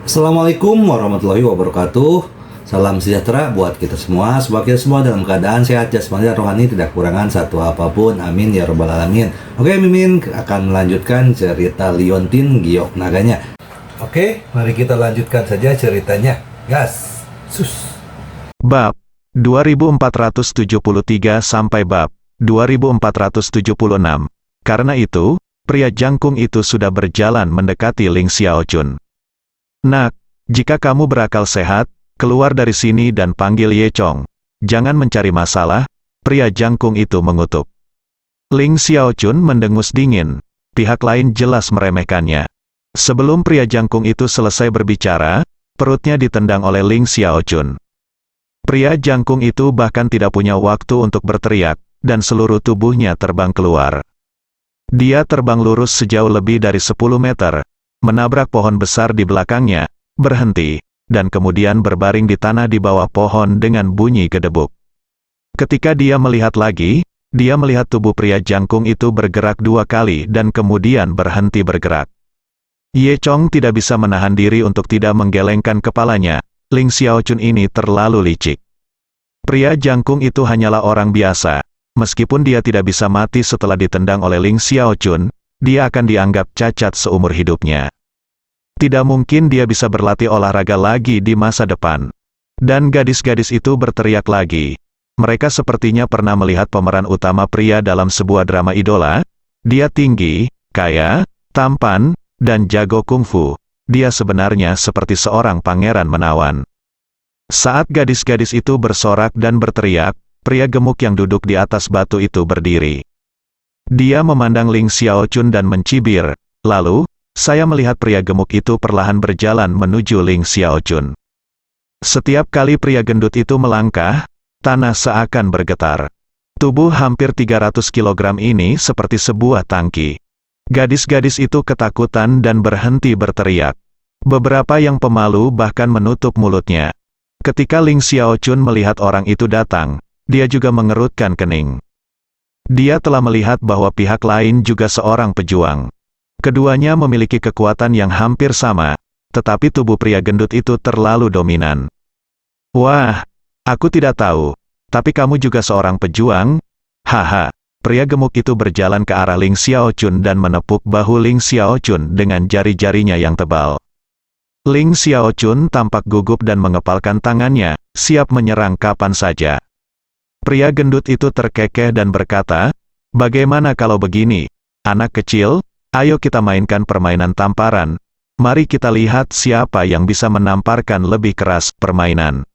Assalamualaikum warahmatullahi wabarakatuh. Salam sejahtera buat kita semua. Semoga kita semua dalam keadaan sehat jasmani dan rohani, tidak kekurangan satu apapun. Amin ya robbal alamin. Oke, Mimin akan melanjutkan cerita Liontin Giok Naganya. Oke, mari kita lanjutkan saja ceritanya. Gas. Sus. Bab 2473 sampai bab 2476. Karena itu, pria jangkung itu sudah berjalan mendekati Ling Xiaochun. "Nak, jika kamu berakal sehat, keluar dari sini dan panggil Ye Chong. Jangan mencari masalah," pria jangkung itu mengutuk. Ling Xiaochun mendengus dingin. Pihak lain jelas meremehkannya. Sebelum pria jangkung itu selesai berbicara, perutnya ditendang oleh Ling Xiaochun. Pria jangkung itu bahkan tidak punya waktu untuk berteriak, dan seluruh tubuhnya terbang keluar. Dia terbang lurus sejauh lebih dari 10 meter, menabrak pohon besar di belakangnya, berhenti, dan kemudian berbaring di tanah di bawah pohon dengan bunyi gedebuk. Ketika dia melihat lagi, dia melihat tubuh pria jangkung itu bergerak 2 kali dan kemudian berhenti bergerak. Ye Chong tidak bisa menahan diri untuk tidak menggelengkan kepalanya. Ling Xiaochun ini terlalu licik. Pria jangkung itu hanyalah orang biasa. Meskipun dia tidak bisa mati setelah ditendang oleh Ling Xiaochun, dia akan dianggap cacat seumur hidupnya. Tidak mungkin dia bisa berlatih olahraga lagi di masa depan. Dan gadis-gadis itu berteriak lagi. Mereka sepertinya pernah melihat pemeran utama pria dalam sebuah drama idola. Dia tinggi, kaya, tampan, dan jago kungfu. Dia sebenarnya seperti seorang pangeran menawan. Saat gadis-gadis itu bersorak dan berteriak, pria gemuk yang duduk di atas batu itu berdiri. Dia memandang Ling Xiaochun dan mencibir. Lalu, saya melihat pria gemuk itu perlahan berjalan menuju Ling Xiaochun. Setiap kali pria gendut itu melangkah, tanah seakan bergetar. Tubuh hampir 300 kilogram ini seperti sebuah tangki. Gadis-gadis itu ketakutan dan berhenti berteriak. Beberapa yang pemalu bahkan menutup mulutnya. Ketika Ling Xiaochun melihat orang itu datang, dia juga mengerutkan kening. Dia telah melihat bahwa pihak lain juga seorang pejuang. Keduanya memiliki kekuatan yang hampir sama, tetapi tubuh pria gendut itu terlalu dominan. "Wah, aku tidak tahu, tapi kamu juga seorang pejuang?" Haha. Pria gemuk itu berjalan ke arah Ling Xiaochun dan menepuk bahu Ling Xiaochun dengan jari-jarinya yang tebal. Ling Xiaochun tampak gugup dan mengepalkan tangannya, siap menyerang kapan saja. Pria gendut itu terkekeh dan berkata, "Bagaimana kalau begini, anak kecil? Ayo kita mainkan permainan tamparan. Mari kita lihat siapa yang bisa menamparkan lebih keras permainan."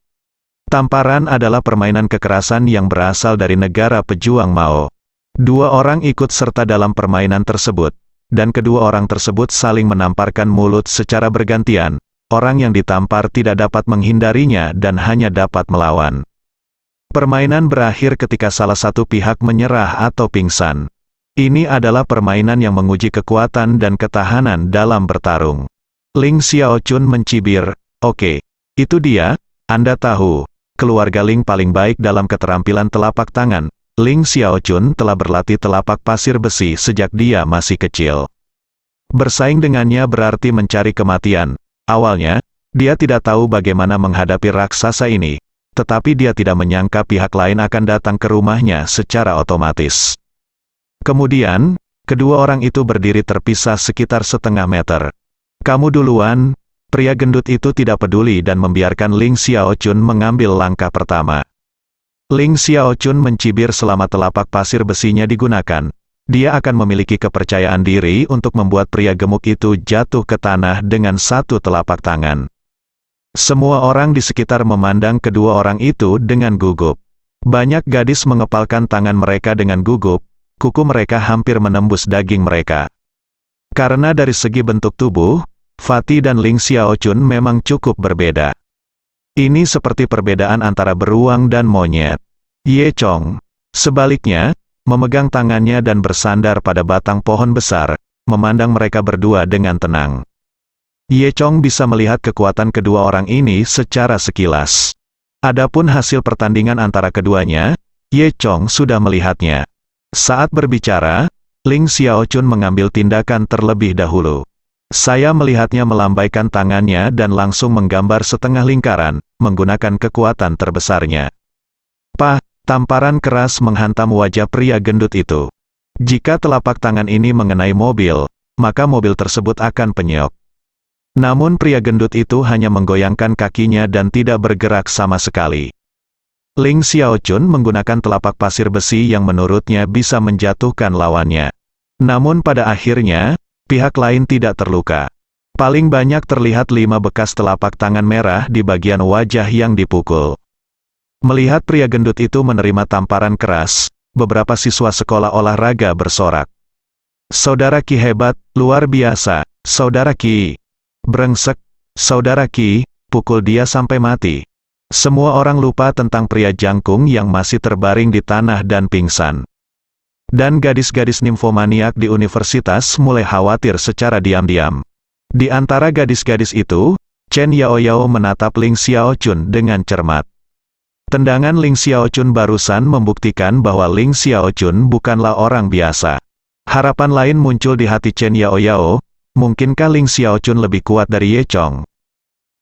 Tamparan adalah permainan kekerasan yang berasal dari negara pejuang Mao. 2 orang ikut serta dalam permainan tersebut, dan kedua orang tersebut saling menamparkan mulut secara bergantian. Orang yang ditampar tidak dapat menghindarinya dan hanya dapat melawan. Permainan berakhir ketika salah satu pihak menyerah atau pingsan. Ini adalah permainan yang menguji kekuatan dan ketahanan dalam bertarung. Ling Xiaochun mencibir, "Oke, itu dia, Anda tahu, keluarga Ling paling baik dalam keterampilan telapak tangan." Ling Xiaochun telah berlatih telapak pasir besi sejak dia masih kecil. Bersaing dengannya berarti mencari kematian. Awalnya, dia tidak tahu bagaimana menghadapi raksasa ini, tetapi dia tidak menyangka pihak lain akan datang ke rumahnya secara otomatis. Kemudian, kedua orang itu berdiri terpisah sekitar setengah meter. "Kamu duluan." Pria gendut itu tidak peduli dan membiarkan Ling Xiaochun mengambil langkah pertama. Ling Xiaochun mencibir selama telapak pasir besinya digunakan. Dia akan memiliki kepercayaan diri untuk membuat pria gemuk itu jatuh ke tanah dengan satu telapak tangan. Semua orang di sekitar memandang kedua orang itu dengan gugup. Banyak gadis mengepalkan tangan mereka dengan gugup, kuku mereka hampir menembus daging mereka. Karena dari segi bentuk tubuh, Fatih dan Ling Xiaochun memang cukup berbeda. Ini seperti perbedaan antara beruang dan monyet. Ye Chong, sebaliknya, memegang tangannya dan bersandar pada batang pohon besar, memandang mereka berdua dengan tenang. Ye Chong bisa melihat kekuatan kedua orang ini secara sekilas. Adapun hasil pertandingan antara keduanya, Ye Chong sudah melihatnya. Saat berbicara, Ling Xiaochun mengambil tindakan terlebih dahulu. Saya melihatnya melambaikan tangannya dan langsung menggambar setengah lingkaran, menggunakan kekuatan terbesarnya. Pah, tamparan keras menghantam wajah pria gendut itu. Jika telapak tangan ini mengenai mobil, maka mobil tersebut akan penyok. Namun pria gendut itu hanya menggoyangkan kakinya dan tidak bergerak sama sekali. Ling Xiaochun menggunakan telapak pasir besi yang menurutnya bisa menjatuhkan lawannya. Namun pada akhirnya, pihak lain tidak terluka. Paling banyak terlihat 5 bekas telapak tangan merah di bagian wajah yang dipukul. Melihat pria gendut itu menerima tamparan keras, beberapa siswa sekolah olahraga bersorak. Saudara Qi hebat, luar biasa, Saudara Qi. Brengsek, Saudara Qi, pukul dia sampai mati. Semua orang lupa tentang pria jangkung yang masih terbaring di tanah dan pingsan. Dan gadis-gadis nimfomaniak di universitas mulai khawatir secara diam-diam. Di antara gadis-gadis itu, Chen Yaoyao menatap Ling Xiaochun dengan cermat. Tendangan Ling Xiaochun barusan membuktikan bahwa Ling Xiaochun bukanlah orang biasa. Harapan lain muncul di hati Chen Yaoyao, mungkinkah Ling Xiaochun lebih kuat dari Ye Chong?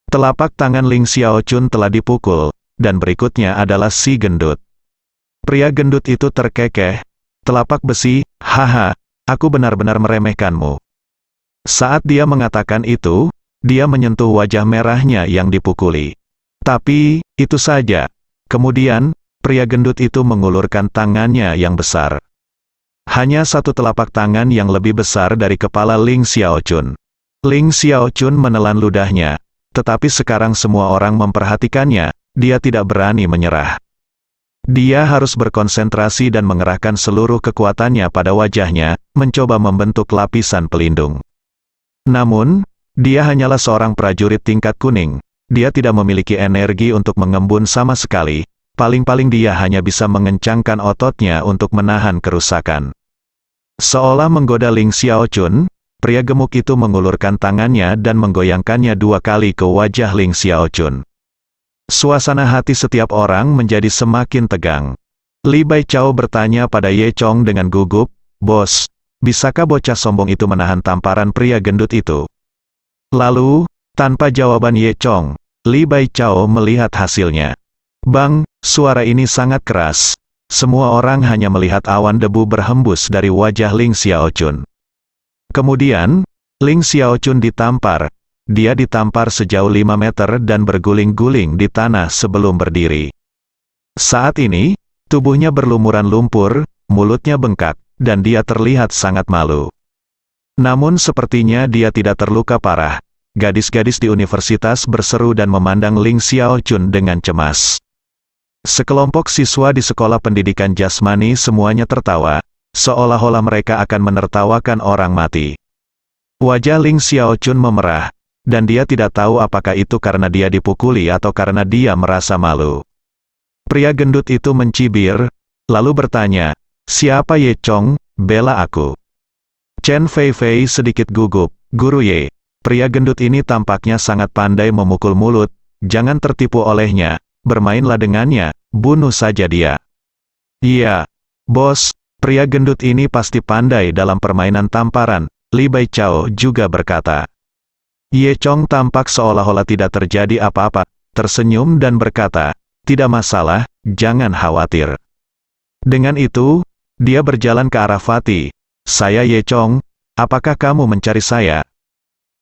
Telapak tangan Ling Xiaochun telah dipukul, dan berikutnya adalah si gendut. Pria gendut itu terkekeh. Telapak besi, haha, aku benar-benar meremehkanmu. Saat dia mengatakan itu, dia menyentuh wajah merahnya yang dipukuli. Tapi, itu saja. Kemudian, pria gendut itu mengulurkan tangannya yang besar. Hanya satu telapak tangan yang lebih besar dari kepala Ling Xiaochun. Ling Xiaochun menelan ludahnya, tetapi sekarang semua orang memperhatikannya, dia tidak berani menyerah. Dia harus berkonsentrasi dan mengerahkan seluruh kekuatannya pada wajahnya, mencoba membentuk lapisan pelindung. Namun, dia hanyalah seorang prajurit tingkat kuning. Dia tidak memiliki energi untuk mengembun sama sekali, paling-paling dia hanya bisa mengencangkan ototnya untuk menahan kerusakan. Seolah menggoda Ling Xiaochun, pria gemuk itu mengulurkan tangannya dan menggoyangkannya 2 kali ke wajah Ling Xiaochun. Suasana hati setiap orang menjadi semakin tegang. Li Baichao bertanya pada Ye Chong dengan gugup, "Bos, bisakah bocah sombong itu menahan tamparan pria gendut itu?" Lalu, tanpa jawaban Ye Chong, Li Baichao melihat hasilnya. Bang, suara ini sangat keras. Semua orang hanya melihat awan debu berhembus dari wajah Ling Xiaochun. Kemudian, Ling Xiaochun ditampar. Dia ditampar sejauh 5 meter dan berguling-guling di tanah sebelum berdiri. Saat ini, tubuhnya berlumuran lumpur, mulutnya bengkak, dan dia terlihat sangat malu. Namun sepertinya dia tidak terluka parah. Gadis-gadis di universitas berseru dan memandang Ling Xiaochun dengan cemas. Sekelompok siswa di sekolah pendidikan jasmani semuanya tertawa, seolah-olah mereka akan menertawakan orang mati. Wajah Ling Xiaochun memerah, dan dia tidak tahu apakah itu karena dia dipukuli atau karena dia merasa malu. Pria gendut itu mencibir, lalu bertanya, "Siapa Ye Chong, bela aku?" Chen Fei Fei sedikit gugup, "Guru Ye, pria gendut ini tampaknya sangat pandai memukul mulut, jangan tertipu olehnya, bermainlah dengannya, bunuh saja dia." "Iya, bos, pria gendut ini pasti pandai dalam permainan tamparan," Li Baichao juga berkata. Ye Chong tampak seolah-olah tidak terjadi apa-apa, tersenyum dan berkata, "Tidak masalah, jangan khawatir." Dengan itu, dia berjalan ke arah Fatih. "Saya Ye Chong, apakah kamu mencari saya?"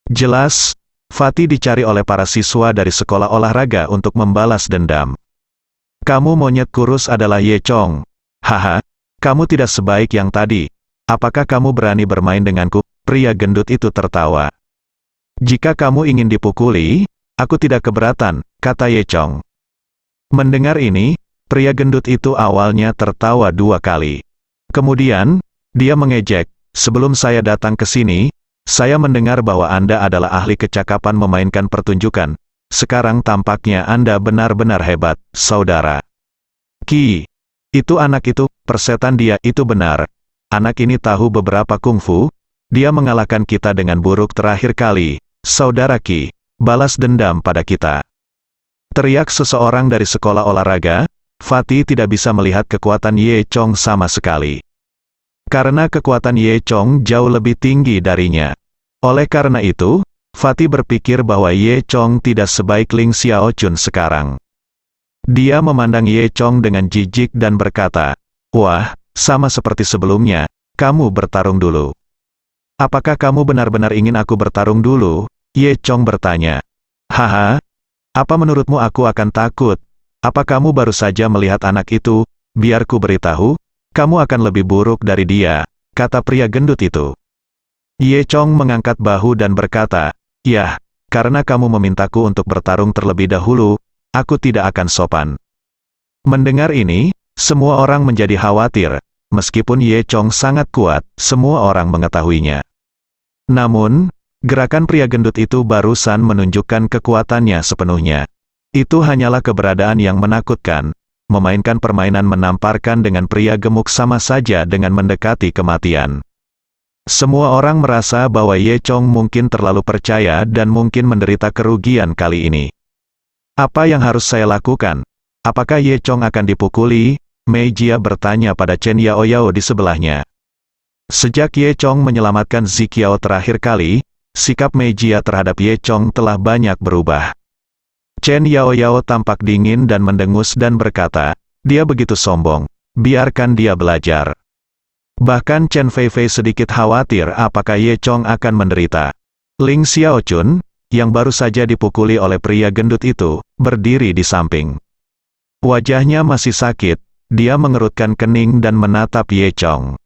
Jelas, Fatih dicari oleh para siswa dari sekolah olahraga untuk membalas dendam. "Kamu monyet kurus adalah Ye Chong. Haha, kamu tidak sebaik yang tadi. Apakah kamu berani bermain denganku?" Pria gendut itu tertawa. "Jika kamu ingin dipukuli, aku tidak keberatan," kata Ye Chong. Mendengar ini, pria gendut itu awalnya tertawa 2 kali. Kemudian, dia mengejek, "Sebelum saya datang ke sini, saya mendengar bahwa Anda adalah ahli kecakapan memainkan pertunjukan. Sekarang tampaknya Anda benar-benar hebat, saudara." "Ki, itu anak itu, persetan dia, itu benar. Anak ini tahu beberapa kungfu. Dia mengalahkan kita dengan buruk terakhir kali. Saudara Qi, balas dendam pada kita." Teriak seseorang dari sekolah olahraga. Fatih tidak bisa melihat kekuatan Ye Chong sama sekali. Karena kekuatan Ye Chong jauh lebih tinggi darinya. Oleh karena itu, Fatih berpikir bahwa Ye Chong tidak sebaik Ling Xiaochun sekarang. Dia memandang Ye Chong dengan jijik dan berkata, "Wah, sama seperti sebelumnya, kamu bertarung dulu." "Apakah kamu benar-benar ingin aku bertarung dulu?" Ye Chong bertanya. "Haha, apa menurutmu aku akan takut? Apa kamu baru saja melihat anak itu? Biar ku beritahu, kamu akan lebih buruk dari dia," kata pria gendut itu. Ye Chong mengangkat bahu dan berkata, "Yah, karena kamu memintaku untuk bertarung terlebih dahulu, aku tidak akan sopan." Mendengar ini, semua orang menjadi khawatir. Meskipun Ye Chong sangat kuat, semua orang mengetahuinya. Namun, gerakan pria gendut itu barusan menunjukkan kekuatannya sepenuhnya. Itu hanyalah keberadaan yang menakutkan. Memainkan permainan menamparkan dengan pria gemuk sama saja dengan mendekati kematian. Semua orang merasa bahwa Ye Chong mungkin terlalu percaya dan mungkin menderita kerugian kali ini. "Apa yang harus saya lakukan? Apakah Ye Chong akan dipukuli?" Mei Jia bertanya pada Chen Yaoyao di sebelahnya. Sejak Ye Chong menyelamatkan Ziqiao terakhir kali, sikap Mei Jia terhadap Ye Chong telah banyak berubah. Chen Yaoyao tampak dingin dan mendengus dan berkata, "Dia begitu sombong, biarkan dia belajar." Bahkan Chen Feifei sedikit khawatir apakah Ye Chong akan menderita. Ling Xiaochun, yang baru saja dipukuli oleh pria gendut itu, berdiri di samping. Wajahnya masih sakit, dia mengerutkan kening dan menatap Ye Chong.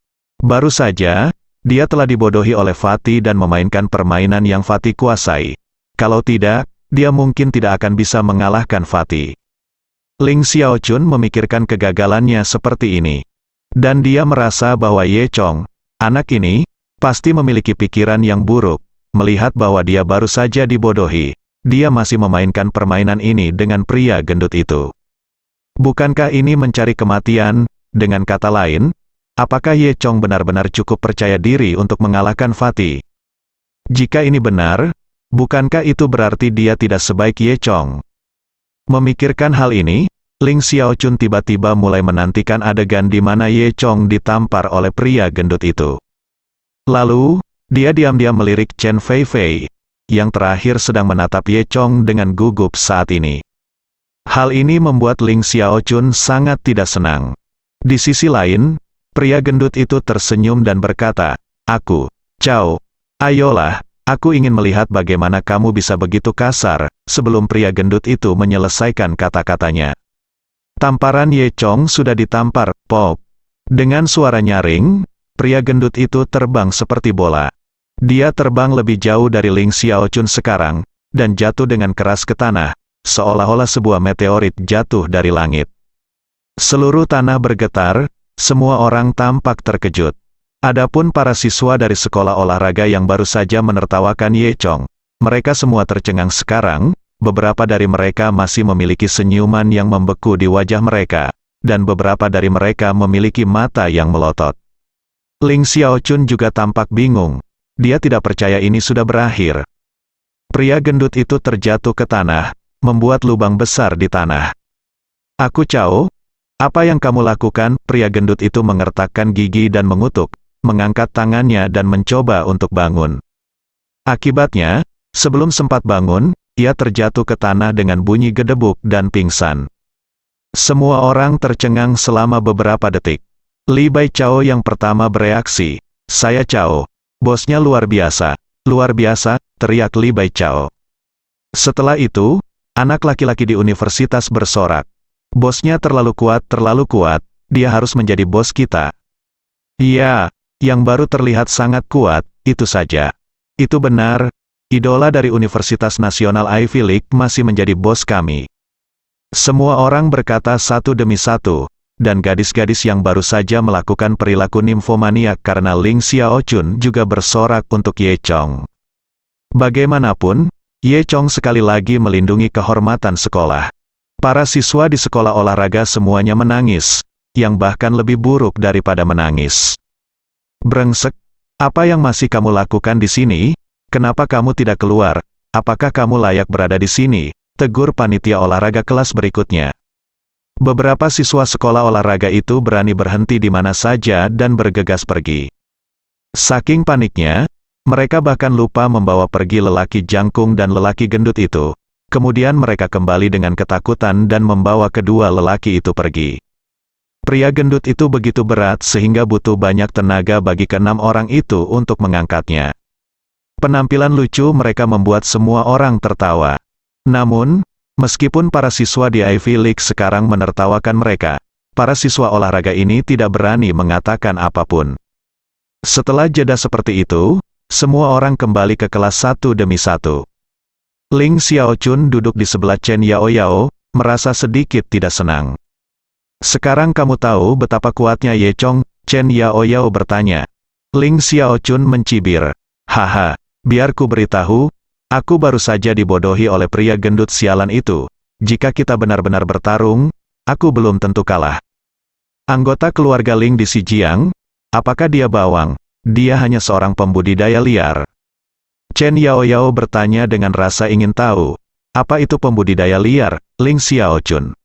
Baru saja, dia telah dibodohi oleh Fatih dan memainkan permainan yang Fatih kuasai. Kalau tidak, dia mungkin tidak akan bisa mengalahkan Fatih. Ling Xiaochun memikirkan kegagalannya seperti ini. Dan dia merasa bahwa Ye Chong, anak ini, pasti memiliki pikiran yang buruk. Melihat bahwa dia baru saja dibodohi, dia masih memainkan permainan ini dengan pria gendut itu. Bukankah ini mencari kematian? Dengan kata lain, apakah Ye Chong benar-benar cukup percaya diri untuk mengalahkan Fatih? Jika ini benar, bukankah itu berarti dia tidak sebaik Ye Chong? Memikirkan hal ini, Ling Xiaochun tiba-tiba mulai menantikan adegan di mana Ye Chong ditampar oleh pria gendut itu. Lalu, dia diam-diam melirik Chen Feifei, yang terakhir sedang menatap Ye Chong dengan gugup saat ini. Hal ini membuat Ling Xiaochun sangat tidak senang. Di sisi lain, pria gendut itu tersenyum dan berkata, Chao, ayolah, aku ingin melihat bagaimana kamu bisa begitu kasar." Sebelum pria gendut itu menyelesaikan kata-katanya, tamparan Ye Chong sudah ditampar, pop. Dengan suara nyaring, pria gendut itu terbang seperti bola. Dia terbang lebih jauh dari Ling Xiaochun sekarang, dan jatuh dengan keras ke tanah, seolah-olah sebuah meteorit jatuh dari langit. Seluruh tanah bergetar, semua orang tampak terkejut. Adapun para siswa dari sekolah olahraga yang baru saja menertawakan Ye Chong, mereka semua tercengang sekarang. Beberapa dari mereka masih memiliki senyuman yang membeku di wajah mereka, dan beberapa dari mereka memiliki mata yang melotot. Ling Xiaochun juga tampak bingung. Dia tidak percaya ini sudah berakhir. Pria gendut itu terjatuh ke tanah, membuat lubang besar di tanah. Chao, apa yang kamu lakukan?" Pria gendut itu mengertakkan gigi dan mengutuk, mengangkat tangannya dan mencoba untuk bangun. Akibatnya, sebelum sempat bangun, ia terjatuh ke tanah dengan bunyi gedebuk dan pingsan. Semua orang tercengang selama beberapa detik. Li Bai Chao yang pertama bereaksi. "Saya Chao. Bosnya luar biasa, teriak Li Bai Chao. Setelah itu, anak laki-laki di universitas bersorak. "Bosnya terlalu kuat, dia harus menjadi bos kita." "Iya, yang baru terlihat sangat kuat, itu saja." "Itu benar, idola dari Universitas Nasional Ivy League masih menjadi bos kami." Semua orang berkata satu demi satu, dan gadis-gadis yang baru saja melakukan perilaku nimfomaniak karena Ling Xiaochun juga bersorak untuk Ye Chong. Bagaimanapun, Ye Chong sekali lagi melindungi kehormatan sekolah. Para siswa di sekolah olahraga semuanya menangis, yang bahkan lebih buruk daripada menangis. "Brengsek, apa yang masih kamu lakukan di sini? Kenapa kamu tidak keluar? Apakah kamu layak berada di sini?" tegur panitia olahraga kelas berikutnya. Beberapa siswa sekolah olahraga itu berani berhenti di mana saja dan bergegas pergi. Saking paniknya, Mereka bahkan lupa membawa pergi lelaki jangkung dan lelaki gendut itu. Kemudian mereka kembali dengan ketakutan dan membawa kedua lelaki itu pergi. Pria gendut itu begitu berat sehingga butuh banyak tenaga bagi keenam orang itu untuk mengangkatnya. Penampilan lucu mereka membuat semua orang tertawa. Namun, meskipun para siswa di Ivy League sekarang menertawakan mereka, para siswa olahraga ini tidak berani mengatakan apapun. Setelah jeda seperti itu, semua orang kembali ke kelas satu demi satu. Ling Xiaochun duduk di sebelah Chen Yaoyao, merasa sedikit tidak senang. Sekarang kamu tahu betapa kuatnya Ye Chong, Chen Yaoyao bertanya. Ling Xiaochun mencibir. Haha, biar ku beritahu, aku baru saja dibodohi oleh pria gendut sialan itu. Jika kita benar-benar bertarung, aku belum tentu kalah. Anggota keluarga Ling di Xinjiang, apakah dia bawang? Dia hanya seorang pembudidaya liar. Chen Yaoyao bertanya dengan rasa ingin tahu. Apa itu pembudidaya liar, Ling Xiaochun?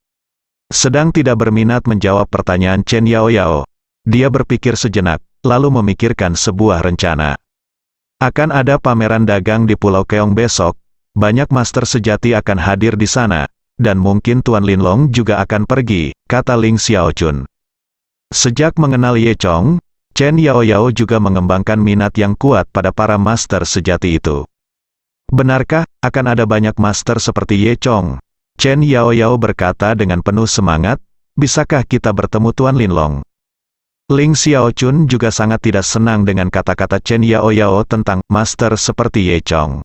Sedang tidak berminat menjawab pertanyaan Chen Yaoyao. Dia berpikir sejenak, lalu memikirkan sebuah rencana. Akan ada pameran dagang di Pulau Keong besok, banyak master sejati akan hadir di sana, dan mungkin Tuan Linlong juga akan pergi, kata Ling Xiaochun. Sejak mengenal Ye Chong, Chen Yaoyao juga mengembangkan minat yang kuat pada para master sejati itu. Benarkah akan ada banyak master seperti Ye Chong? Chen Yaoyao berkata dengan penuh semangat, bisakah kita bertemu Tuan Linlong? Ling Xiaochun juga sangat tidak senang dengan kata-kata Chen Yaoyao tentang master seperti Ye Chong.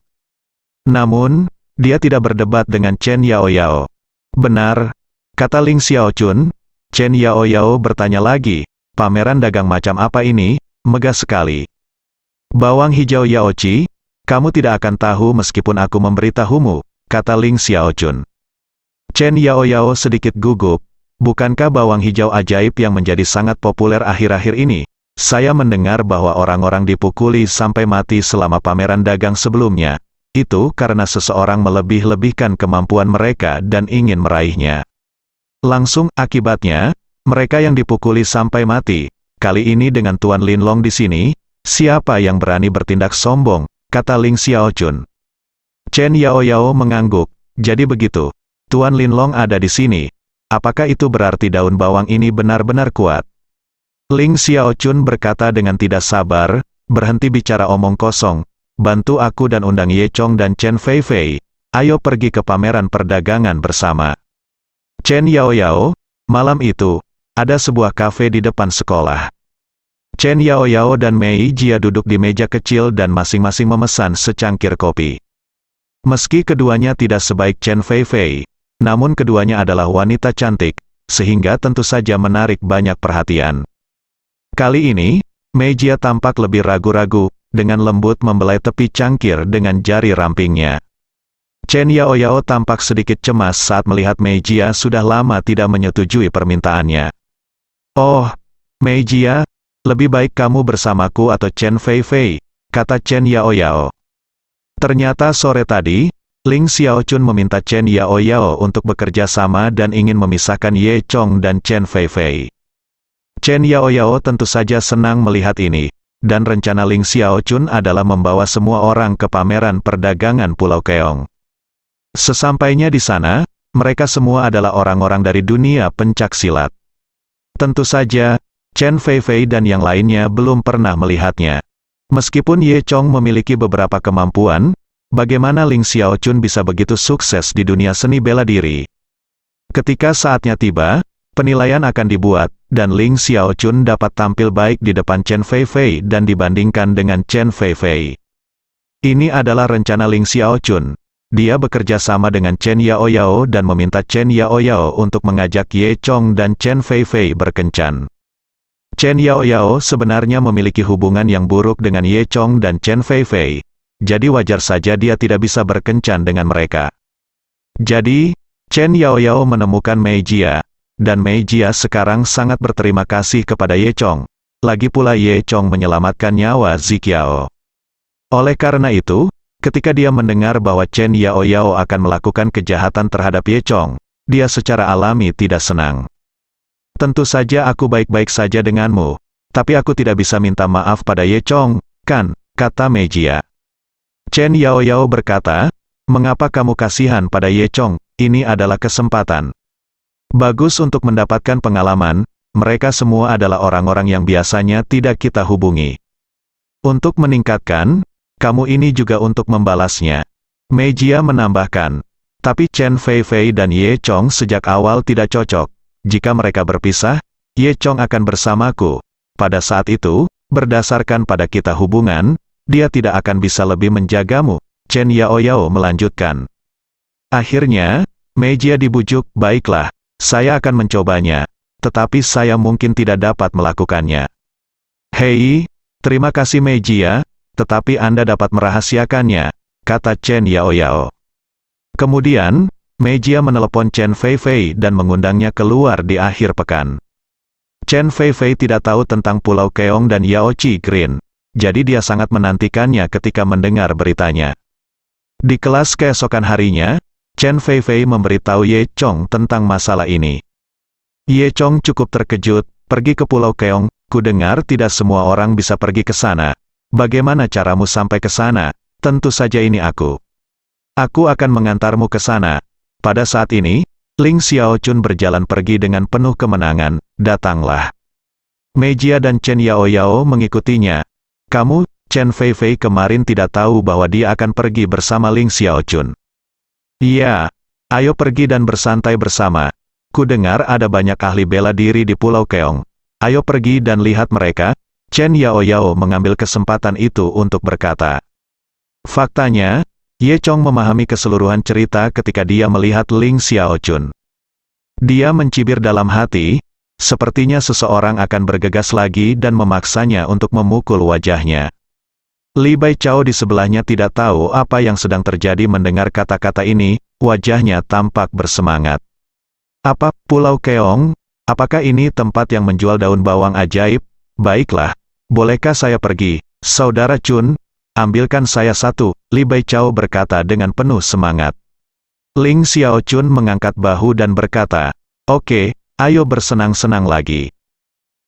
Namun, dia tidak berdebat dengan Chen Yaoyao. Benar, kata Ling Xiaochun. Chen Yaoyao bertanya lagi, pameran dagang macam apa ini? Megah sekali. Bawang hijau Yaochi, kamu tidak akan tahu meskipun aku memberitahumu, kata Ling Xiaochun. Chen Yaoyao sedikit gugup. Bukankah bawang hijau ajaib yang menjadi sangat populer akhir-akhir ini? Saya mendengar bahwa orang-orang dipukuli sampai mati selama pameran dagang sebelumnya. Itu karena seseorang melebih-lebihkan kemampuan mereka dan ingin meraihnya. Langsung akibatnya, mereka yang dipukuli sampai mati. Kali ini dengan Tuan Linlong di sini, siapa yang berani bertindak sombong, kata Ling Xiaochun. Chen Yaoyao mengangguk. Jadi begitu. Tuan Linlong ada di sini. Apakah itu berarti daun bawang ini benar-benar kuat? Ling Xiaochun berkata dengan tidak sabar, berhenti bicara omong kosong. Bantu aku dan undang Ye Chong dan Chen Feifei. Ayo pergi ke pameran perdagangan bersama. Chen Yaoyao, malam itu, ada sebuah kafe di depan sekolah. Chen Yaoyao dan Mei Jia duduk di meja kecil dan masing-masing memesan secangkir kopi. Meski keduanya tidak sebaik Chen Feifei, namun keduanya adalah wanita cantik, sehingga tentu saja menarik banyak perhatian. Kali ini, Mei Jia tampak lebih ragu-ragu, dengan lembut membelai tepi cangkir dengan jari rampingnya. Chen Yaoyao tampak sedikit cemas saat melihat Mei Jia sudah lama tidak menyetujui permintaannya. Oh, Mei Jia, lebih baik kamu bersamaku atau Chen Feifei, kata Chen Yaoyao. Ternyata sore tadi, Ling Xiaochun meminta Chen Yaoyao untuk bekerja sama dan ingin memisahkan Ye Chong dan Chen Feifei. Chen Yaoyao tentu saja senang melihat ini, dan rencana Ling Xiaochun adalah membawa semua orang ke pameran perdagangan Pulau Keong. Sesampainya di sana, mereka semua adalah orang-orang dari dunia pencak silat. Tentu saja, Chen Feifei dan yang lainnya belum pernah melihatnya. Meskipun Ye Chong memiliki beberapa kemampuan, bagaimana Ling Xiaochun bisa begitu sukses di dunia seni bela diri? Ketika saatnya tiba, penilaian akan dibuat, dan Ling Xiaochun dapat tampil baik di depan Chen Feifei dan dibandingkan dengan Chen Feifei. Ini adalah rencana Ling Xiaochun. Dia bekerja sama dengan Chen Yaoyao dan meminta Chen Yaoyao untuk mengajak Ye Chong dan Chen Feifei berkencan. Chen Yaoyao sebenarnya memiliki hubungan yang buruk dengan Ye Chong dan Chen Feifei. Jadi wajar saja dia tidak bisa berkencan dengan mereka. Jadi, Chen Yaoyao menemukan Mei Jia, dan Mei Jia sekarang sangat berterima kasih kepada Ye Chong. Lagi pula Ye Chong menyelamatkan nyawa Ziqiao. Oleh karena itu, ketika dia mendengar bahwa Chen Yaoyao akan melakukan kejahatan terhadap Ye Chong, dia secara alami tidak senang. Tentu saja aku baik-baik saja denganmu, tapi aku tidak bisa minta maaf pada Ye Chong, kan? kata Mejia. Chen Yaoyao berkata, mengapa kamu kasihan pada Ye Chong? Ini adalah kesempatan bagus untuk mendapatkan pengalaman. Mereka semua adalah orang-orang yang biasanya tidak kita hubungi. Untuk meningkatkan, kamu ini juga untuk membalasnya. Mejia menambahkan, tapi Chen Feifei dan Ye Chong sejak awal tidak cocok. Jika mereka berpisah, Ye Chong akan bersamaku. Pada saat itu, berdasarkan pada kita hubungan, dia tidak akan bisa lebih menjagamu. Chen Yaoyao melanjutkan. Akhirnya, Mejia dibujuk, baiklah, saya akan mencobanya. Tetapi saya mungkin tidak dapat melakukannya. Hei, terima kasih Mejia, tetapi Anda dapat merahasiakannya, kata Chen Yaoyao. Kemudian, Mejia menelepon Chen Feifei dan mengundangnya keluar di akhir pekan. Chen Feifei tidak tahu tentang Pulau Keong dan Yao Chi Green, jadi dia sangat menantikannya ketika mendengar beritanya. Di kelas keesokan harinya, Chen Feifei memberitahu Ye Chong tentang masalah ini. Ye Chong cukup terkejut, pergi ke Pulau Keong, kudengar tidak semua orang bisa pergi ke sana. Bagaimana caramu sampai ke sana? Tentu saja ini aku. Aku akan mengantarmu ke sana. Pada saat ini, Ling Xiaochun berjalan pergi dengan penuh kemenangan, datanglah. Mejia dan Chen Yaoyao mengikutinya. Kamu, Chen Feifei kemarin tidak tahu bahwa dia akan pergi bersama Ling Xiaochun. Iya, ayo pergi dan bersantai bersama. Kudengar ada banyak ahli bela diri di Pulau Keong. Ayo pergi dan lihat mereka. Chen Yaoyao mengambil kesempatan itu untuk berkata. Faktanya, Ye Chong memahami keseluruhan cerita ketika dia melihat Ling Xiaochun. Dia mencibir dalam hati, sepertinya seseorang akan bergegas lagi dan memaksanya untuk memukul wajahnya. Li Bai Chao di sebelahnya tidak tahu apa yang sedang terjadi mendengar kata-kata ini, wajahnya tampak bersemangat. Apa, Pulau Keong? Apakah ini tempat yang menjual daun bawang ajaib? Baiklah, bolehkah saya pergi? Saudara Chun, ambilkan saya satu, Li Bai Chao berkata dengan penuh semangat. Ling Xiaochun mengangkat bahu dan berkata, oke, ayo bersenang-senang lagi.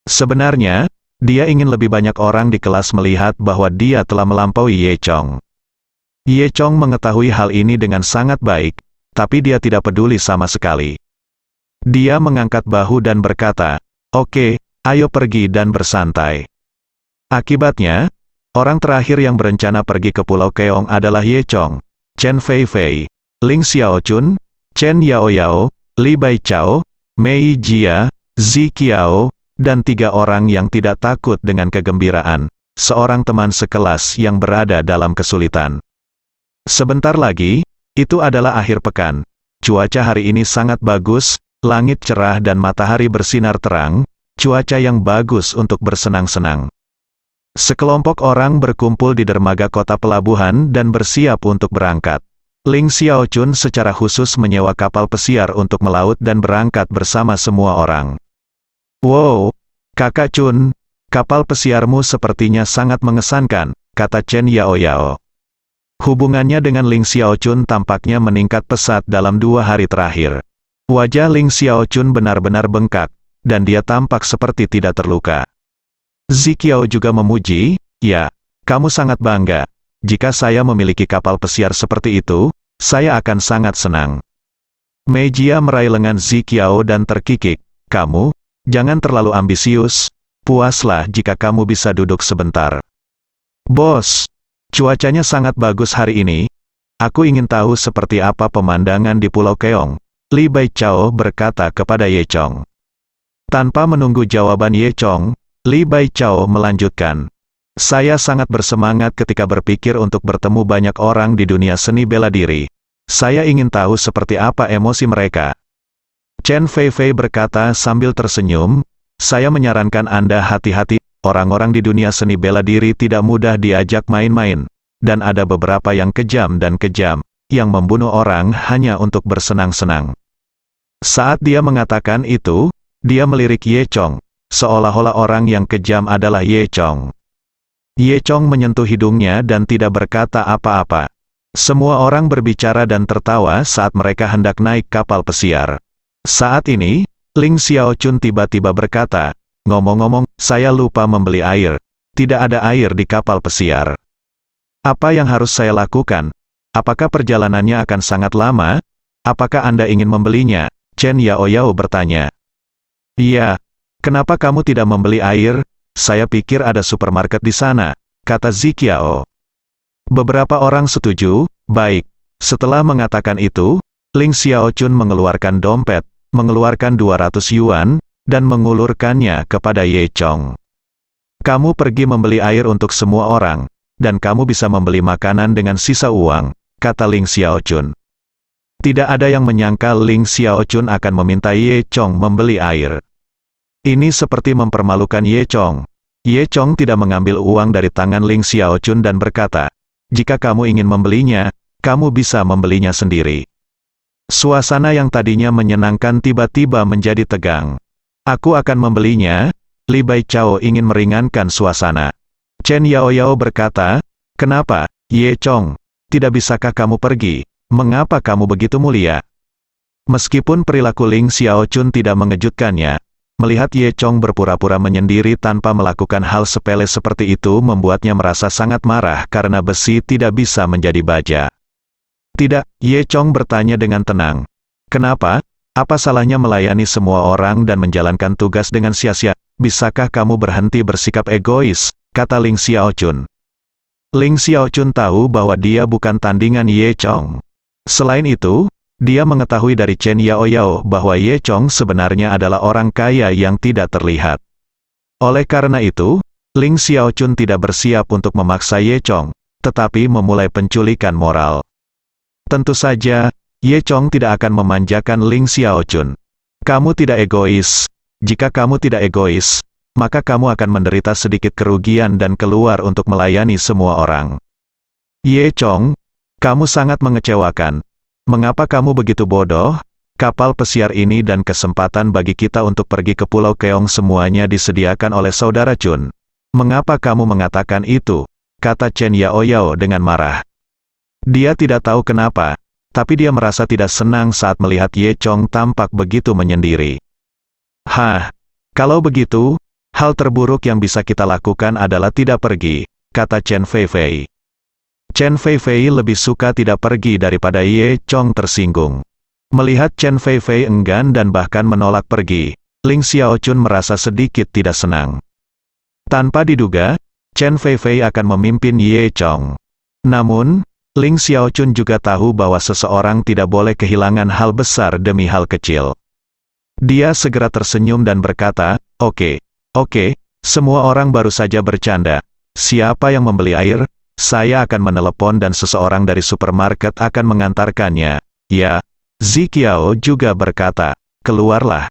Sebenarnya, dia ingin lebih banyak orang di kelas melihat bahwa dia telah melampaui Ye Chong. Ye Chong mengetahui hal ini dengan sangat baik, tapi dia tidak peduli sama sekali. Dia mengangkat bahu dan berkata, oke, ayo pergi dan bersantai. Akibatnya, orang terakhir yang berencana pergi ke Pulau Keong adalah Ye Chong, Chen Feifei, Ling Xiaochun, Chen Yaoyao, Li Bai Chao, Mei Jia, Zi Qiao, dan 3 orang yang tidak takut dengan kegembiraan, seorang teman sekelas yang berada dalam kesulitan. Sebentar lagi, itu adalah akhir pekan. Cuaca hari ini sangat bagus, langit cerah dan matahari bersinar terang, cuaca yang bagus untuk bersenang-senang. Sekelompok orang berkumpul di dermaga kota pelabuhan dan bersiap untuk berangkat. Ling Xiaochun secara khusus menyewa kapal pesiar untuk melaut dan berangkat bersama semua orang. Wow, Kakak Chun, kapal pesiarmu sepertinya sangat mengesankan, kata Chen Yaoyao. Hubungannya dengan Ling Xiaochun tampaknya meningkat pesat dalam 2 hari terakhir. Wajah Ling Xiaochun benar-benar bengkak, dan dia tampak seperti tidak terluka. Zi Qiao juga memuji, ya, kamu sangat bangga. Jika saya memiliki kapal pesiar seperti itu, saya akan sangat senang. Mejia meraih lengan Zi Qiao dan terkikik, kamu, jangan terlalu ambisius, puaslah jika kamu bisa duduk sebentar. Bos, cuacanya sangat bagus hari ini. Aku ingin tahu seperti apa pemandangan di Pulau Keong. Li Bai Chao berkata kepada Ye Chong. Tanpa menunggu jawaban Ye Chong, Li Bai Chao melanjutkan. Saya sangat bersemangat ketika berpikir untuk bertemu banyak orang di dunia seni bela diri. Saya ingin tahu seperti apa emosi mereka. Chen Feifei berkata sambil tersenyum, saya menyarankan Anda hati-hati, orang-orang di dunia seni bela diri tidak mudah diajak main-main, dan ada beberapa yang kejam, yang membunuh orang hanya untuk bersenang-senang. Saat dia mengatakan itu, dia melirik Ye Chong, seolah-olah orang yang kejam adalah Ye Chong. Ye Chong menyentuh hidungnya dan tidak berkata apa-apa. Semua orang berbicara dan tertawa saat mereka hendak naik kapal pesiar. Saat ini, Ling Xiaochun tiba-tiba berkata, ngomong-ngomong, saya lupa membeli air. Tidak ada air di kapal pesiar. Apa yang harus saya lakukan? Apakah perjalanannya akan sangat lama? Apakah Anda ingin membelinya? Chen Yaoyao bertanya. Iya. Kenapa kamu tidak membeli air? Saya pikir ada supermarket di sana, kata Ziqiao. Beberapa orang setuju. Baik. Setelah mengatakan itu, Ling Xiaochun mengeluarkan dompet, mengeluarkan 200 yuan, dan mengulurkannya kepada Ye Chong. Kamu pergi membeli air untuk semua orang, dan kamu bisa membeli makanan dengan sisa uang, kata Ling Xiaochun. Tidak ada yang menyangka Ling Xiaochun akan meminta Ye Chong membeli air. Ini seperti mempermalukan Ye Chong. Ye Chong tidak mengambil uang dari tangan Ling Xiaochun dan berkata, jika kamu ingin membelinya, kamu bisa membelinya sendiri. Suasana yang tadinya menyenangkan tiba-tiba menjadi tegang. Aku akan membelinya. Li Baichao ingin meringankan suasana. Chen Yaoyao berkata, kenapa, Ye Chong? Tidak bisakah kamu pergi? Mengapa kamu begitu mulia? Meskipun perilaku Ling Xiaochun tidak mengejutkannya, melihat Ye Chong berpura-pura menyendiri tanpa melakukan hal sepele seperti itu membuatnya merasa sangat marah karena besi tidak bisa menjadi baja. Tidak, Ye Chong bertanya dengan tenang. Kenapa? Apa salahnya melayani semua orang dan menjalankan tugas dengan sia-sia? Bisakah kamu berhenti bersikap egois? Kata Ling Xiaochun. Ling Xiaochun tahu bahwa dia bukan tandingan Ye Chong. Selain itu, dia mengetahui dari Chen Yaoyao bahwa Ye Chong sebenarnya adalah orang kaya yang tidak terlihat. Oleh karena itu, Ling Xiaochun tidak bersiap untuk memaksa Ye Chong, tetapi memulai penculikan moral. Tentu saja, Ye Chong tidak akan memanjakan Ling Xiaochun. Kamu tidak egois. Jika kamu tidak egois, maka kamu akan menderita sedikit kerugian dan keluar untuk melayani semua orang. Ye Chong, kamu sangat mengecewakan. Mengapa kamu begitu bodoh? Kapal pesiar ini dan kesempatan bagi kita untuk pergi ke Pulau Keong semuanya disediakan oleh saudara Chun. Mengapa kamu mengatakan itu? Kata Chen Yaoyao dengan marah. Dia tidak tahu kenapa, tapi dia merasa tidak senang saat melihat Ye Chong tampak begitu menyendiri. Hah, kalau begitu, hal terburuk yang bisa kita lakukan adalah tidak pergi, kata Chen Feifei. Chen Feifei lebih suka tidak pergi daripada Ye Chong tersinggung. Melihat Chen Feifei enggan dan bahkan menolak pergi, Ling Xiaochun merasa sedikit tidak senang. Tanpa diduga, Chen Feifei akan memimpin Ye Chong. Namun, Ling Xiaochun juga tahu bahwa seseorang tidak boleh kehilangan hal besar demi hal kecil. Dia segera tersenyum dan berkata, oke, semua orang baru saja bercanda. Siapa yang membeli air? Saya akan menelepon dan seseorang dari supermarket akan mengantarkannya. Ya, Ziqiao juga berkata, keluarlah.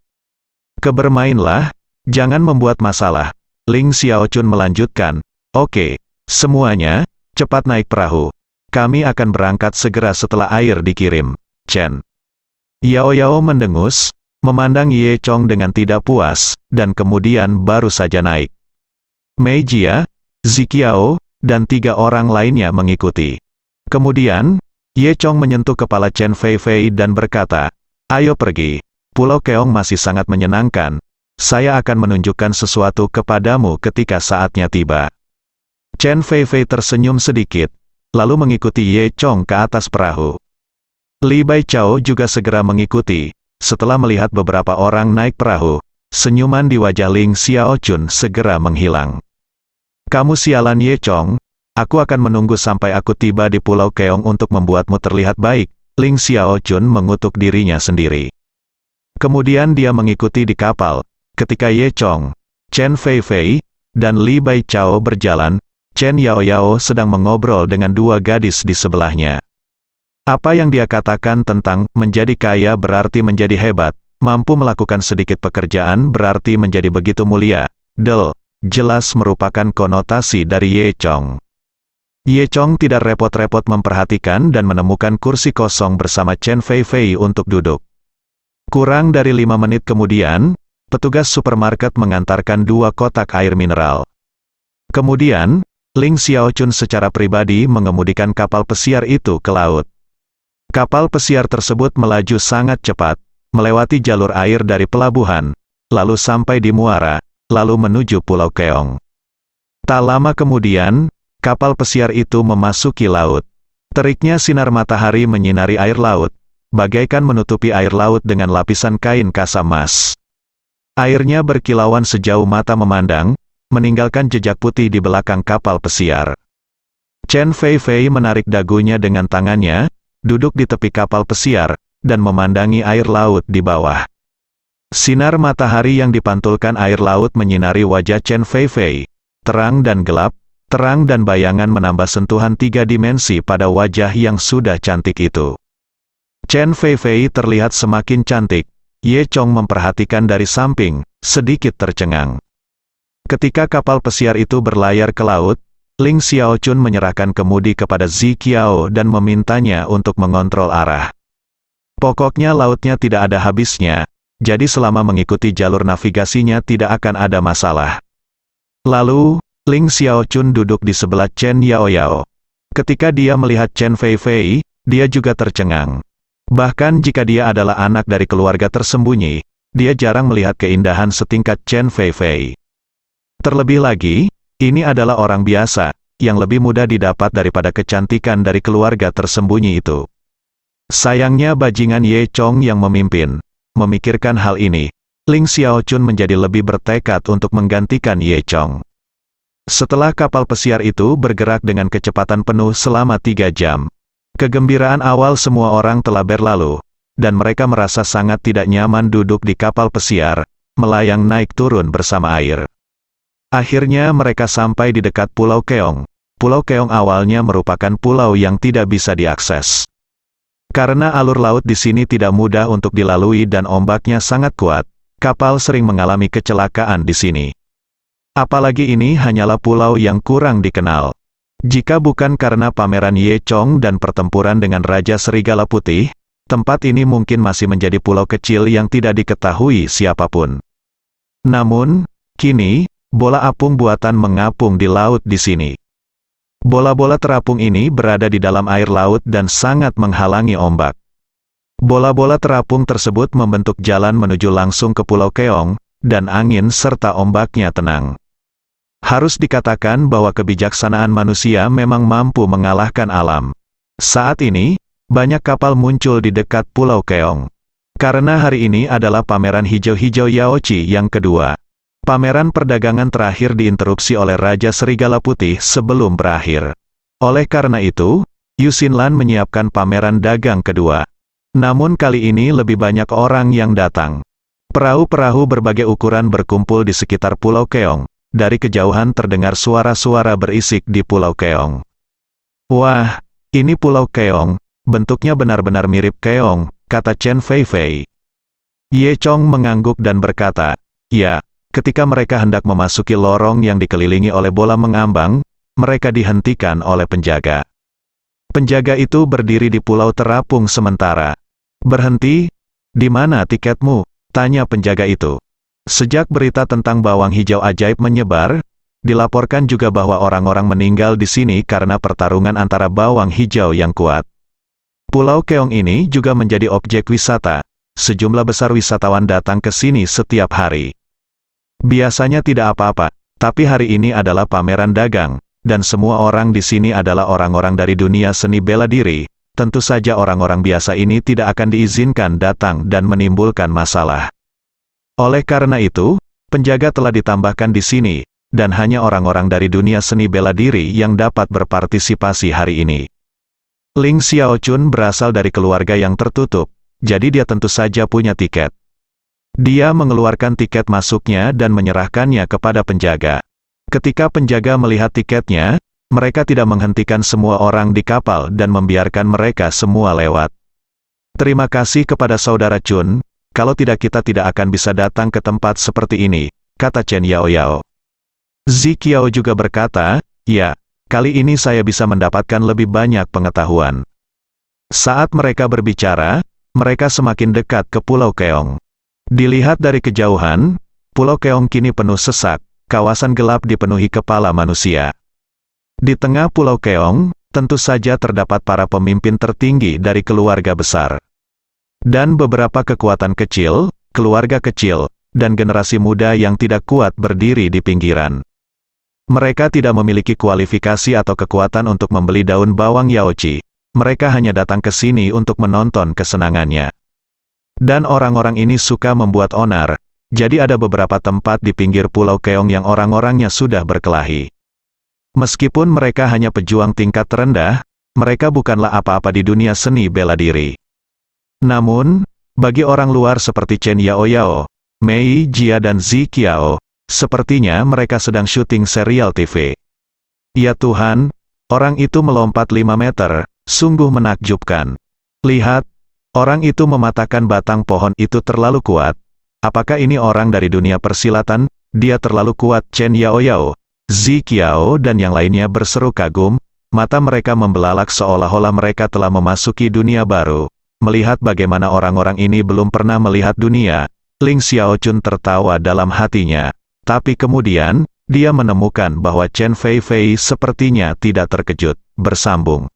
Kebermainlah, jangan membuat masalah. Ling Xiaochun melanjutkan, oke, semuanya, cepat naik perahu. Kami akan berangkat segera setelah air dikirim. Chen Yaoyao mendengus, memandang Ye Chong dengan tidak puas, dan kemudian baru saja naik. Mei Jia, Ziqiao, dan 3 orang lainnya mengikuti. Kemudian, Ye Chong menyentuh kepala Chen Feifei dan berkata, ayo pergi. Pulau Keong masih sangat menyenangkan. Saya akan menunjukkan sesuatu kepadamu ketika saatnya tiba. Chen Feifei tersenyum sedikit, lalu mengikuti Ye Chong ke atas perahu. Li Baichao juga segera mengikuti. Setelah melihat beberapa orang naik perahu, senyuman di wajah Ling Xiaochun segera menghilang. Kamu sialan Ye Chong, aku akan menunggu sampai aku tiba di Pulau Keong untuk membuatmu terlihat baik. Ling Xiaochun mengutuk dirinya sendiri. Kemudian dia mengikuti di kapal. Ketika Ye Chong, Chen Feifei, dan Li Baichao berjalan, Chen Yaoyao sedang mengobrol dengan 2 gadis di sebelahnya. Apa yang dia katakan tentang menjadi kaya berarti menjadi hebat, mampu melakukan sedikit pekerjaan berarti menjadi begitu mulia, jelas merupakan konotasi dari Ye Chong. Ye Chong tidak repot-repot memperhatikan dan menemukan kursi kosong bersama Chen Feifei untuk duduk. Kurang dari 5 menit kemudian, petugas supermarket mengantarkan 2 kotak air mineral. Kemudian, Ling Xiaochun secara pribadi mengemudikan kapal pesiar itu ke laut. Kapal pesiar tersebut melaju sangat cepat, melewati jalur air dari pelabuhan, lalu sampai di muara, lalu menuju Pulau Keong. Tak lama kemudian, kapal pesiar itu memasuki laut. Teriknya sinar matahari menyinari air laut, bagaikan menutupi air laut dengan lapisan kain kasa emas. Airnya berkilauan sejauh mata memandang, meninggalkan jejak putih di belakang kapal pesiar. Chen Fei Fei menarik dagunya dengan tangannya, duduk di tepi kapal pesiar, dan memandangi air laut di bawah. Sinar matahari yang dipantulkan air laut menyinari wajah Chen Fei Fei, terang dan gelap, terang dan bayangan menambah sentuhan 3 dimensi pada wajah yang sudah cantik itu. Chen Fei Fei terlihat semakin cantik. Ye Chong memperhatikan dari samping, sedikit tercengang. Ketika kapal pesiar itu berlayar ke laut, Ling Xiaochun menyerahkan kemudi kepada Zi Qiao dan memintanya untuk mengontrol arah. Pokoknya lautnya tidak ada habisnya, jadi selama mengikuti jalur navigasinya tidak akan ada masalah. Lalu, Ling Xiaochun duduk di sebelah Chen Yaoyao. Ketika dia melihat Chen Fei Fei, dia juga tercengang. Bahkan jika dia adalah anak dari keluarga tersembunyi, dia jarang melihat keindahan setingkat Chen Fei Fei. Terlebih lagi, ini adalah orang biasa, yang lebih mudah didapat daripada kecantikan dari keluarga tersembunyi itu. Sayangnya bajingan Ye Chong yang memimpin. Memikirkan hal ini, Ling Xiaochun menjadi lebih bertekad untuk menggantikan Ye Chong. Setelah kapal pesiar itu bergerak dengan kecepatan penuh selama 3 jam, kegembiraan awal semua orang telah berlalu, dan mereka merasa sangat tidak nyaman duduk di kapal pesiar, melayang naik turun bersama air. Akhirnya mereka sampai di dekat Pulau Keong. Pulau Keong awalnya merupakan pulau yang tidak bisa diakses. Karena alur laut di sini tidak mudah untuk dilalui dan ombaknya sangat kuat, kapal sering mengalami kecelakaan di sini. Apalagi ini hanyalah pulau yang kurang dikenal. Jika bukan karena pameran Ye Chong dan pertempuran dengan Raja Serigala Putih, tempat ini mungkin masih menjadi pulau kecil yang tidak diketahui siapapun. Namun, kini, bola apung buatan mengapung di laut di sini. Bola-bola terapung ini berada di dalam air laut dan sangat menghalangi ombak. Bola-bola terapung tersebut membentuk jalan menuju langsung ke Pulau Keong, dan angin serta ombaknya tenang. Harus dikatakan bahwa kebijaksanaan manusia memang mampu mengalahkan alam. Saat ini, banyak kapal muncul di dekat Pulau Keong. Karena hari ini adalah pameran hijau-hijau Yaochi yang kedua. Pameran perdagangan terakhir diinterupsi oleh Raja Serigala Putih sebelum berakhir. Oleh karena itu, Yu Xinlan menyiapkan pameran dagang kedua. Namun kali ini lebih banyak orang yang datang. Perahu-perahu berbagai ukuran berkumpul di sekitar Pulau Keong. Dari kejauhan terdengar suara-suara berisik di Pulau Keong. Wah, ini Pulau Keong, bentuknya benar-benar mirip Keong, kata Chen Fei Fei. Ye Chong mengangguk dan berkata, ya, ketika mereka hendak memasuki lorong yang dikelilingi oleh bola mengambang, mereka dihentikan oleh penjaga. Penjaga itu berdiri di pulau terapung sementara. Berhenti? Di mana tiketmu? Tanya penjaga itu. Sejak berita tentang bawang hijau ajaib menyebar, dilaporkan juga bahwa orang-orang meninggal di sini karena pertarungan antara bawang hijau yang kuat. Pulau Keong ini juga menjadi objek wisata. Sejumlah besar wisatawan datang ke sini setiap hari. Biasanya tidak apa-apa, tapi hari ini adalah pameran dagang, dan semua orang di sini adalah orang-orang dari dunia seni bela diri. Tentu saja orang-orang biasa ini tidak akan diizinkan datang dan menimbulkan masalah. Oleh karena itu, penjaga telah ditambahkan di sini, dan hanya orang-orang dari dunia seni bela diri yang dapat berpartisipasi hari ini. Ling Xiaochun berasal dari keluarga yang tertutup, jadi dia tentu saja punya tiket. Dia mengeluarkan tiket masuknya dan menyerahkannya kepada penjaga. Ketika penjaga melihat tiketnya, mereka tidak menghentikan semua orang di kapal dan membiarkan mereka semua lewat. Terima kasih kepada saudara Chun. Kalau tidak kita tidak akan bisa datang ke tempat seperti ini, kata Chen Yaoyao. Zi Qiao juga berkata, ya, kali ini saya bisa mendapatkan lebih banyak pengetahuan. Saat mereka berbicara, mereka semakin dekat ke Pulau Keong. Dilihat dari kejauhan, Pulau Keong kini penuh sesak, kawasan gelap dipenuhi kepala manusia. Di tengah Pulau Keong, tentu saja terdapat para pemimpin tertinggi dari keluarga besar. Dan beberapa kekuatan kecil, keluarga kecil, dan generasi muda yang tidak kuat berdiri di pinggiran. Mereka tidak memiliki kualifikasi atau kekuatan untuk membeli daun bawang yaoci. Mereka hanya datang ke sini untuk menonton kesenangannya. Dan orang-orang ini suka membuat onar, jadi ada beberapa tempat di pinggir Pulau Keong yang orang-orangnya sudah berkelahi. Meskipun mereka hanya pejuang tingkat terendah, mereka bukanlah apa-apa di dunia seni bela diri. Namun, bagi orang luar seperti Chen Yaoyao, Mei Jia dan Zi Qiao, sepertinya mereka sedang syuting serial TV. Ya Tuhan, orang itu melompat 5 meter, sungguh menakjubkan. Lihat, orang itu mematahkan batang pohon itu terlalu kuat. Apakah ini orang dari dunia persilatan? Dia terlalu kuat. Chen Yaoyao, Zi Qiao dan yang lainnya berseru kagum, mata mereka membelalak seolah-olah mereka telah memasuki dunia baru. Melihat bagaimana orang-orang ini belum pernah melihat dunia, Ling Xiaochun tertawa dalam hatinya. Tapi kemudian, dia menemukan bahwa Chen Fei Fei sepertinya tidak terkejut. Bersambung.